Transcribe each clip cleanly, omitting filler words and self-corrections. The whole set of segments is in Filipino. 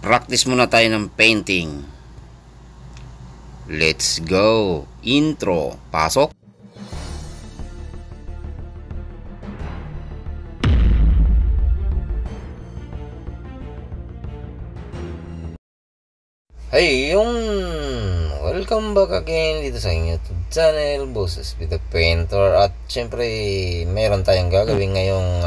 Practice muna tayo ng painting. Let's go. Intro. Pasok. Hey, welcome back again dito sa YouTube channel, Boses with the Painter. At syempre, meron tayong gagawin ngayong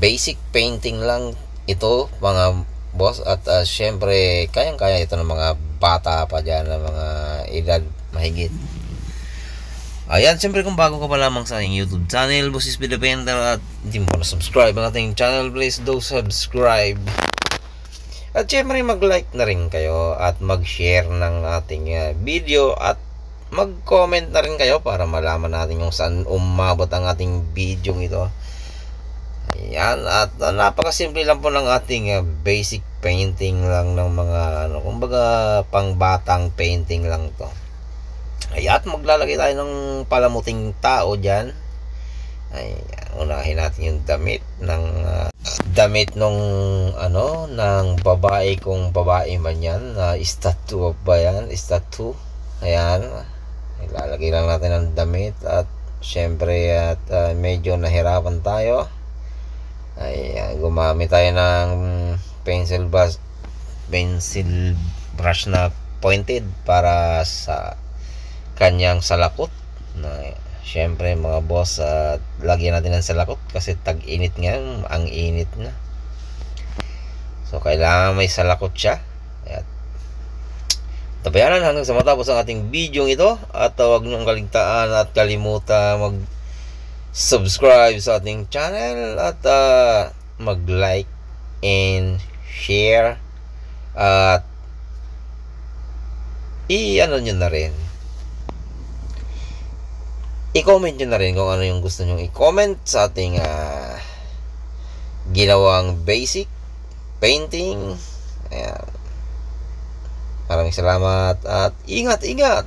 basic painting lang ito, mga boss. At syempre, kayang-kaya ito ng mga bata pa dyan, ng mga edad mahigit. Ayan, syempre kung bago ka pa lamang sa aking YouTube channel, Boses with the Painter, at hindi mo pa na-subscribe ang ating channel, please do subscribe. At syempre mag-like na rin kayo at mag-share ng ating video at mag-comment na rin kayo para malaman natin yung saan umabot ang ating video ito. Ayan, at napakasimple lang po ng ating basic painting lang ng mga kumbaga pangbatang painting lang to. Ayan, maglalagay tayo ng palamuting tao dyan. Ayan, unahin natin yung damit ng ng babae, kung babae man yan, statue ba yan, statue. Ayan, ilalagay lang natin ang damit. At syempre at medyo nahirapan tayo. Ayan, gumamit tayo ng pencil brush na pointed para sa kanyang salakot. Syempre mga boss, lagyan natin ng salakot kasi tag-init nga, ang init na. So kailangan may salakot siya. At tabayanan hanggang sa matapos ang ating video ito. At huwag niyong kaligtaan at kalimutan mag-subscribe sa ating channel at mag-like and share. At i-ano nyo na rin, i-comment nyo na rin kung ano yung gusto nyo i-comment sa ating ginawang basic painting. Ayan. Maraming salamat at ingat-ingat.